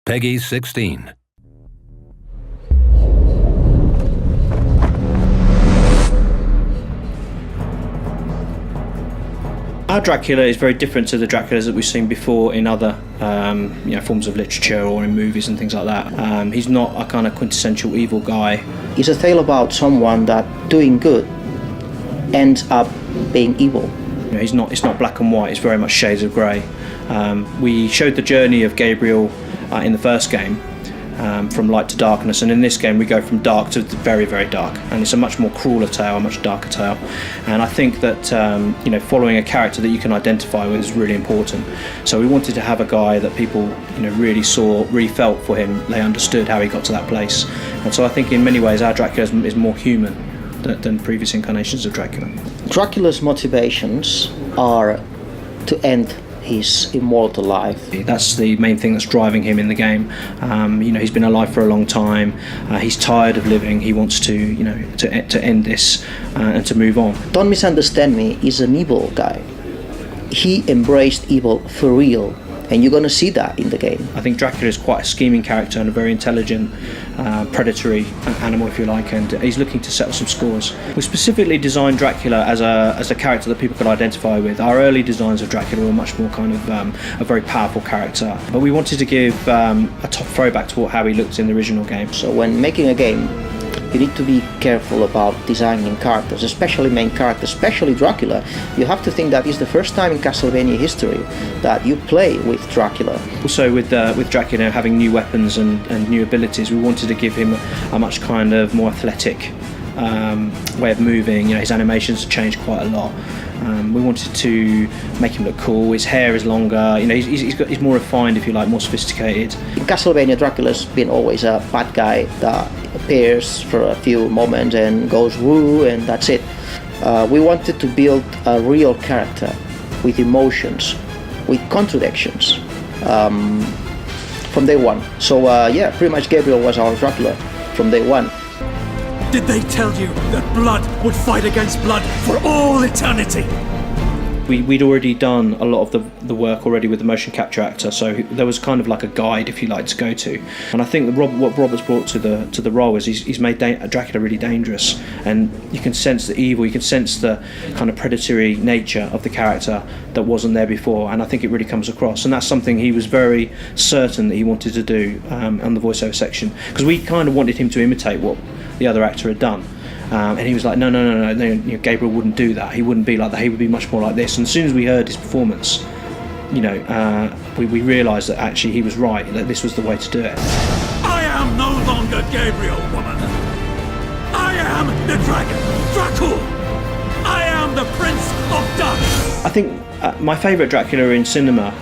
Peggy 16. Our Dracula is very different to the Draculas that we've seen before in other forms of literature or in movies and things like that. He's not a kind of quintessential evil guy. It's a tale about someone that doing good ends up being evil. It's not black and white, it's very much shades of grey. We showed the journey of Gabriel in the first game, from light to darkness, and in this game we go from dark to very, very dark, and it's a much more crueler tale, a much darker tale. And I think that following a character that you can identify with is really important. So we wanted to have a guy that people really saw, really felt for him, they understood how he got to that place. And so I think in many ways our Dracula is more human than previous incarnations of Dracula. Dracula's motivations are to end his immortal life. That's the main thing that's driving him in the game. He's been alive for a long time. He's tired of living. He wants to end this and to move on. Don't misunderstand me. He's an evil guy. He embraced evil for real, and you're going to see that in the game. I think Dracula is quite a scheming character and a very intelligent, predatory animal, if you like, and he's looking to settle some scores. We specifically designed Dracula as a character that people could identify with. Our early designs of Dracula were much more kind of a very powerful character, but we wanted to give a top throwback to how he looked in the original game. So when making a game, you need to be careful about designing characters, especially main characters, especially Dracula. You have to think that it's the first time in Castlevania history that you play with Dracula. Also with Dracula having new weapons and new abilities, we wanted to give him a much kind of more athletic way of moving. His animations changed quite a lot. We wanted to make him look cool. His hair is longer. He's more refined, if you like, more sophisticated. In Castlevania, Dracula's been always a bad guy that appears for a few moments and goes woo, and that's it. We wanted to build a real character with emotions, with contradictions from day one. So pretty much Gabriel was our Dracula from day one. Did they tell you that blood would fight against blood for all eternity? We'd already done a lot of the work already with the motion capture actor, so there was kind of like a guide, if you like, to go to. And I think that what Robert's brought to the role is he's made Dracula really dangerous, and you can sense the evil, you can sense the kind of predatory nature of the character that wasn't there before, and I think it really comes across. And that's something he was very certain that he wanted to do on the voiceover section, because we kind of wanted him to imitate what the other actor had done. And he was like, no, Gabriel wouldn't do that. He wouldn't be like that. He would be much more like this. And as soon as we heard his performance, we realised that actually he was right, that this was the way to do it. I am no longer Gabriel, woman. I am the dragon, Dracula. I am the Prince of Darkness. I think my favourite Dracula in cinema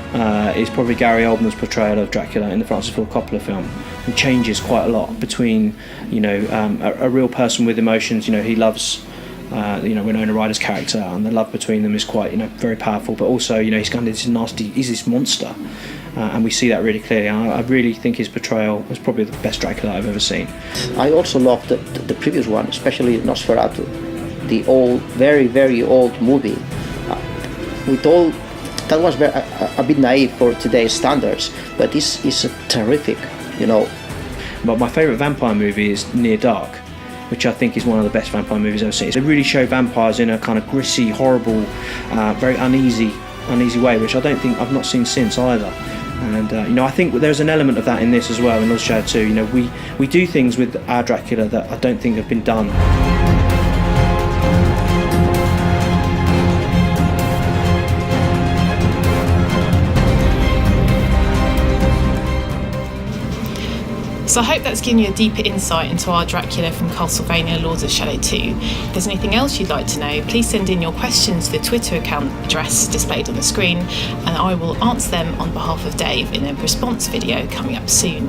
is probably Gary Oldman's portrayal of Dracula in the Francis Ford Coppola film. He changes quite a lot between, a real person with emotions. He loves, Winona Ryder's character, and the love between them is quite, very powerful. But also, he's kind of this nasty, he's this monster, and we see that really clearly. And I really think his portrayal was probably the best Dracula I've ever seen. I also loved the previous one, especially Nosferatu, the old, very, very old movie. That was a bit naive for today's standards, but this is a terrific, But my favourite vampire movie is Near Dark, which I think is one of the best vampire movies I've ever seen. They really show vampires in a kind of gritty, horrible, very uneasy way, which I don't think I've not seen since either. And I think there's an element of that in this as well, in Lord Shadow 2. We do things with our Dracula that I don't think have been done. So I hope that's given you a deeper insight into our Dracula from Castlevania Lords of Shadow 2. If there's anything else you'd like to know, please send in your questions to the Twitter account address displayed on the screen, and I will answer them on behalf of Dave in a response video coming up soon.